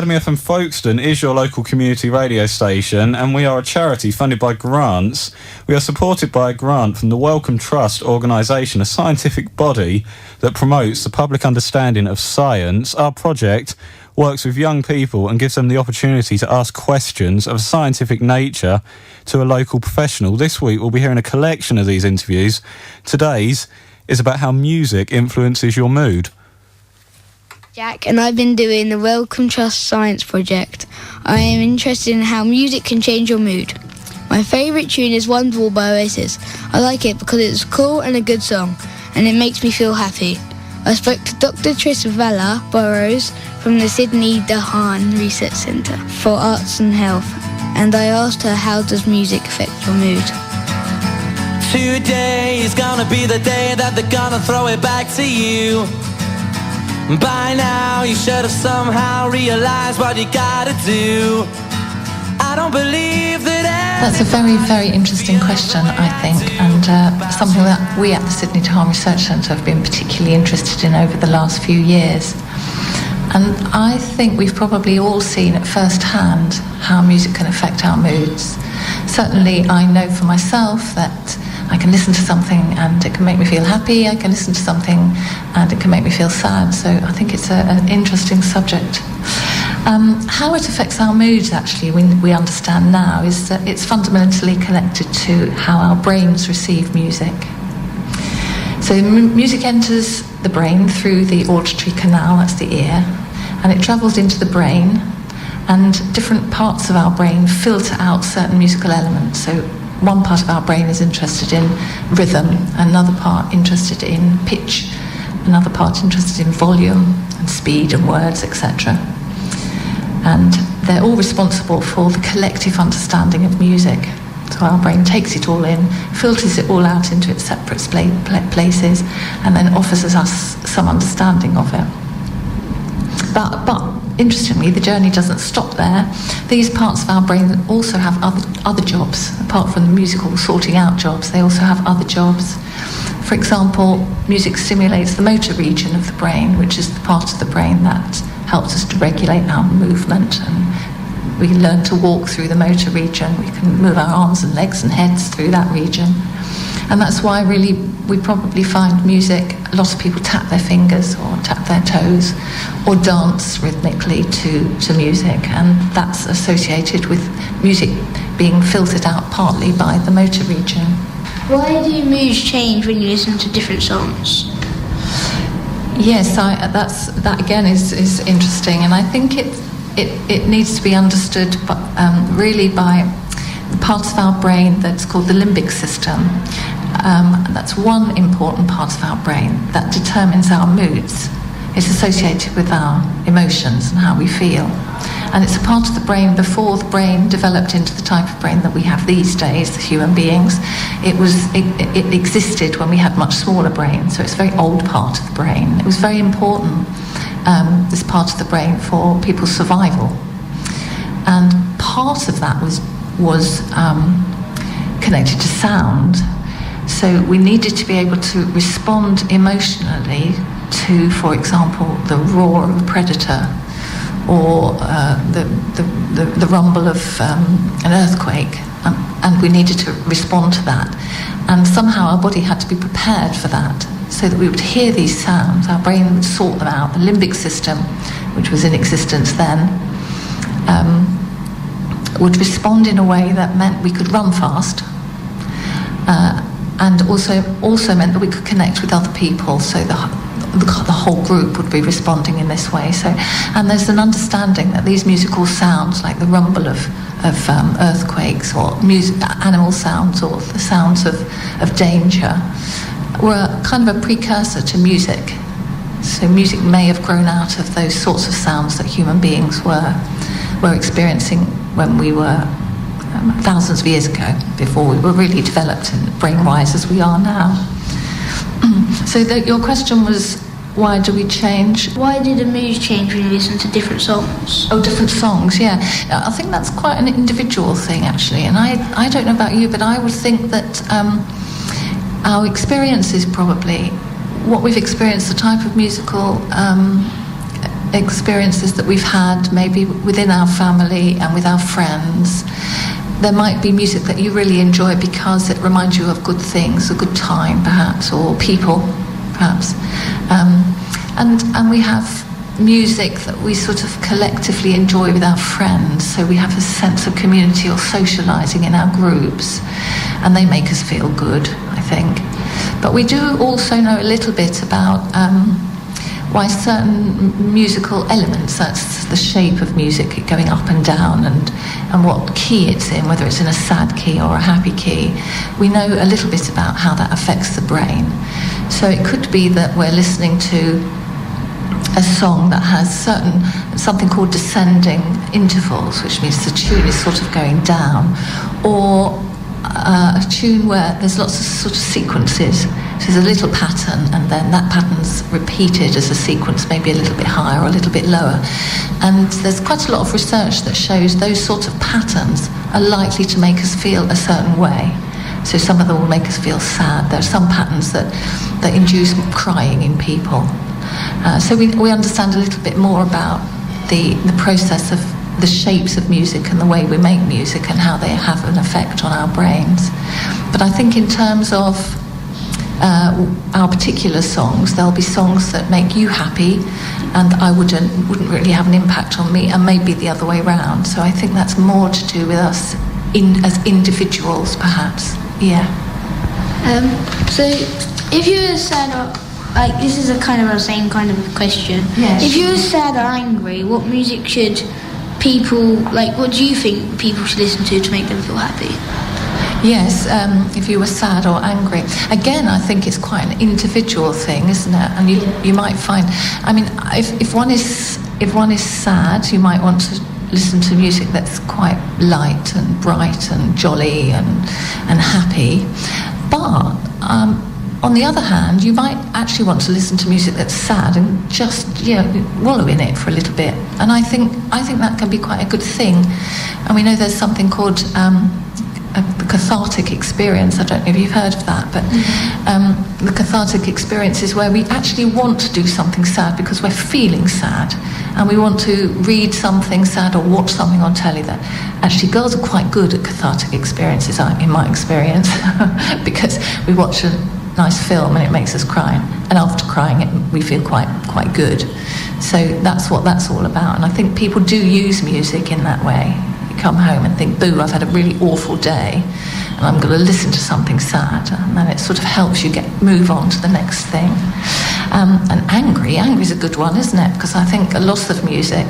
Academy FM Folkestone is your local community radio station, and we are a charity funded by grants. We are supported by a grant from the Wellcome Trust organisation, a scientific body that promotes the public understanding of science. Our project works with young people and gives them the opportunity to ask questions of a scientific nature to a local professional. This week we'll be hearing a collection of these interviews. Today's is about how music influences your mood. Jack, and I've been doing the Wellcome Trust Science Project. I am interested in how music can change your mood. My favourite tune is Wonderwall by Oasis. I like it because it's cool and a good song, and it makes me feel happy. I spoke to Dr. Trisvala Burrows from the Sydney Dahan Research Centre for Arts and Health, and I asked her, how does music affect your mood? Today is gonna be the day that they're gonna throw it back to you. By now you should have somehow realized what you gotta do. I don't believe that. That's a very, very interesting question, I think, and something that we at the Sydney Dahan Research Centre have been particularly interested in over the last few years. And I think we've probably all seen at first hand how music can affect our moods. Certainly I know for myself that I can listen to something and it can make me feel happy. I can listen to something and it can make me feel sad. So I think it's an interesting subject. How it affects our moods, actually, we understand now, is that it's fundamentally connected to how our brains receive music. So music enters the brain through the auditory canal, that's the ear, and it travels into the brain, and different parts of our brain filter out certain musical elements. So one part of our brain is interested in rhythm, another part interested in pitch, another part interested in volume and speed and words, etc. And they're all responsible for the collective understanding of music. So our brain takes it all in, filters it all out into its separate places, and then offers us some understanding of it. But interestingly, the journey doesn't stop there. These parts of our brain also have other jobs. Apart from the musical sorting out jobs, they also have other jobs. For example, music stimulates the motor region of the brain, which is the part of the brain that helps us to regulate our movement, and we learn to walk through the motor region. We can move our arms and legs and heads through that region. And that's why really we probably find music, a lot of people tap their fingers or tap their toes or dance rhythmically to music, and that's associated with music being filtered out partly by the motor region. Why do moods change when you listen to different songs? Yes, that again is interesting, and I think it needs to be understood really by the part of our brain that's called the limbic system. That's one important part of our brain that determines our moods. It's associated with our emotions and how we feel. And it's a part of the brain before the brain developed into the type of brain that we have these days, the human beings. It existed when we had much smaller brains, so it's a very old part of the brain. It was very important, this part of the brain, for people's survival. And part of that was connected to sound. So we needed to be able to respond emotionally to, for example, the roar of a predator, or the rumble of an earthquake, and we needed to respond to that. And somehow our body had to be prepared for that, so that we would hear these sounds, our brain would sort them out. The limbic system, which was in existence then, would respond in a way that meant we could run fast, and also meant that we could connect with other people, so the whole group would be responding in this way. So, and there's an understanding that these musical sounds, like the rumble of earthquakes, or animal sounds, or the sounds of danger, were kind of a precursor to music. So music may have grown out of those sorts of sounds that human beings were experiencing when we were thousands of years ago, before we were really developed and brain-wise as we are now. So your question was, why do we change? Why do the moods change when you listen to different songs? Oh, different songs, yeah. I think that's quite an individual thing, actually. And I don't know about you, but I would think that our experience is probably what we've experienced, the type of musical experiences that we've had, maybe within our family and with our friends. There might be music that you really enjoy because it reminds you of good things, a good time perhaps, or people perhaps. And we have music that we sort of collectively enjoy with our friends, so we have a sense of community or socialising in our groups, and they make us feel good, I think. But we do also know a little bit about why certain musical elements, that's the shape of music going up and down, and what key it's in, whether it's in a sad key or a happy key. We know a little bit about how that affects the brain. So it could be that we're listening to a song that has something called descending intervals, which means the tune is sort of going down, or a tune where there's lots of sort of sequences. So there's a little pattern, and then that pattern's repeated as a sequence, maybe a little bit higher or a little bit lower. And there's quite a lot of research that shows those sorts of patterns are likely to make us feel a certain way. So some of them will make us feel sad. There are some patterns that induce crying in people. So we understand a little bit more about the process of the shapes of music and the way we make music and how they have an effect on our brains. But I think in terms of our particular songs, there'll be songs that make you happy and I wouldn't really have an impact on me, and maybe the other way around. So I think that's more to do with us as individuals, perhaps. Yeah. So if you were sad or, like, this is a kind of the same kind of question. Yes. If you were sad or angry, what music should people, like, what do you think people should listen to make them feel happy? Yes, if you were sad or angry. Again, I think it's quite an individual thing, isn't it? And you might find, I mean, if one is sad, you might want to listen to music that's quite light and bright and jolly and happy. But on the other hand, you might actually want to listen to music that's sad and just, wallow in it for a little bit. And I think that can be quite a good thing. And we know there's something called the cathartic experience. I don't know if you've heard of that, but the cathartic experience is where we actually want to do something sad because we're feeling sad, and we want to read something sad or watch something on telly. That actually, girls are quite good at cathartic experiences, in my experience, because we watch a nice film and it makes us cry, and after crying we feel quite good. So that's what that's all about, and I think people do use music in that way. You come home and think, boo, I've had a really awful day and I'm going to listen to something sad, and then it sort of helps you move on to the next thing. And angry is a good one, isn't it? Because I think a lot of music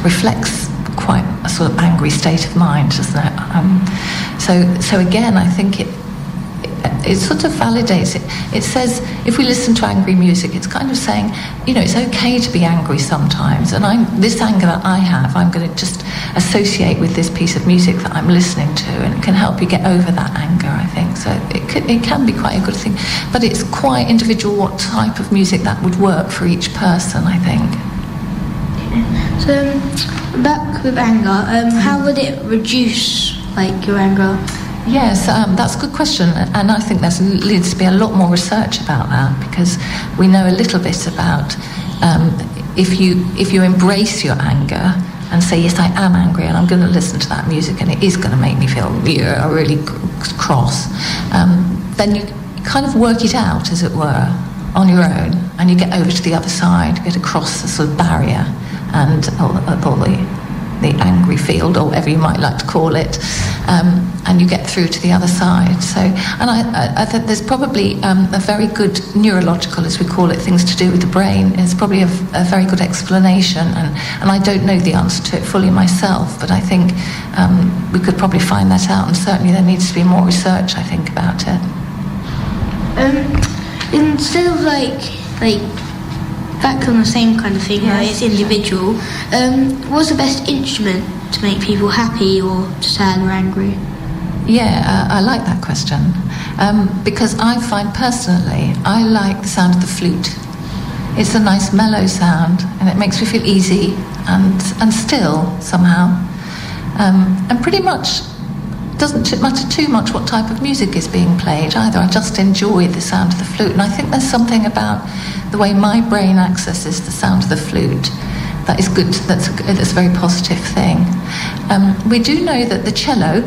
reflects quite a sort of angry state of mind, doesn't it? So again, I think it sort of validates it. It says if we listen to angry music, it's kind of saying, it's okay to be angry sometimes, and this anger that I have, I'm going to just associate with this piece of music that I'm listening to, and it can help you get over that anger, I think. So it can be quite a good thing, but it's quite individual what type of music that would work for each person, I think. So back with anger, how would it reduce your anger? Yes, that's a good question, and I think there needs to be a lot more research about that, because we know a little bit about if you embrace your anger and say, yes, I am angry and I'm going to listen to that music and it is going to make me feel really cross, then you kind of work it out, as it were, on your own, and you get over to the other side, get across the sort of barrier and or the angry field, or whatever you might like to call it, and you get through to the other side. So, and I think there's probably a very good neurological, as we call it, things to do with the brain. It's probably a very good explanation, and I don't know the answer to it fully myself, but I think we could probably find that out, and certainly there needs to be more research, I think, about it. Instead of back on the same kind of thing, yes. It's individual. What's the best instrument to make people happy or sad or angry? Yeah, I like that question, because I find personally I like the sound of the flute. It's a nice mellow sound, and it makes me feel easy and still somehow. And pretty much doesn't matter too much what type of music is being played either. I just enjoy the sound of the flute, and I think there's something about the way my brain accesses the sound of the flute that is good. That's a very positive thing. We do know that the cello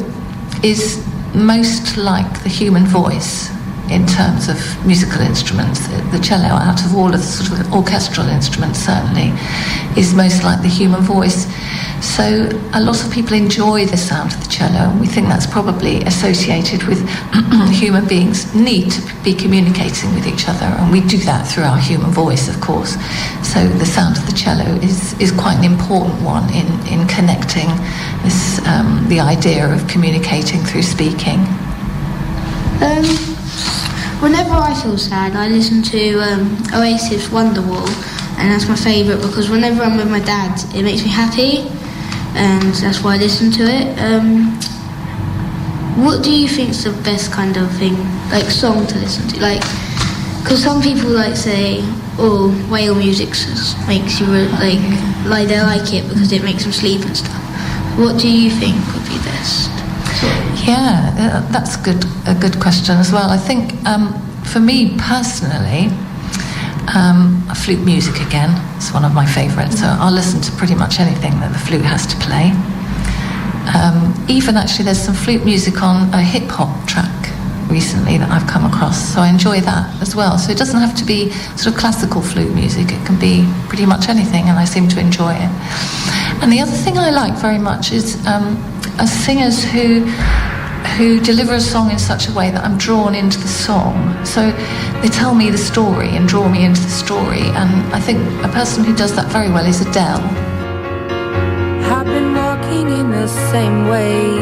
is most like the human voice in terms of musical instruments. The cello, out of all of the sort of orchestral instruments, certainly is most like the human voice. So a lot of people enjoy the sound of the cello, and we think that's probably associated with human beings' need to be communicating with each other, and we do that through our human voice, of course. So the sound of the cello is quite an important one in connecting this, the idea of communicating through speaking. Whenever I feel sad, I listen to Oasis Wonderwall, and that's my favourite because whenever I'm with my dad, it makes me happy, and that's why I listen to it. What do you think is the best kind of thing, like song to listen to? Like, because some people like say, oh, whale music makes you like they like it because it makes them sleep and stuff. What do you think would be best? Yeah, that's a good question as well. I think for me personally, flute music again is one of my favourites. So I'll listen to pretty much anything that the flute has to play. Even actually, there's some flute music on a hip hop track recently that I've come across. So I enjoy that as well. So it doesn't have to be sort of classical flute music. It can be pretty much anything, and I seem to enjoy it. And the other thing I like very much is singers who deliver a song in such a way that I'm drawn into the song. So they tell me the story and draw me into the story, and I think a person who does that very well is Adele. I've been walking in the same way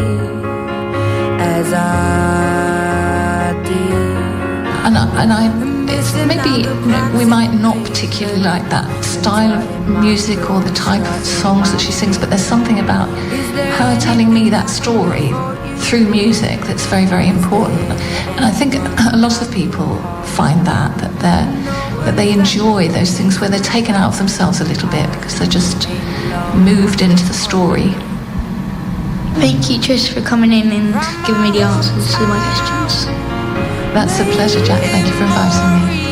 as I did. It's maybe we might not particularly like that style of music or the type of songs that she sings, but there's something about her telling me that story through music that's very, very important. And I think a lot of people find that they enjoy those things where they're taken out of themselves a little bit because they're just moved into the story. Thank you, Trish, for coming in and giving me the answers to my questions. That's a pleasure, Jack. Thank you for inviting me.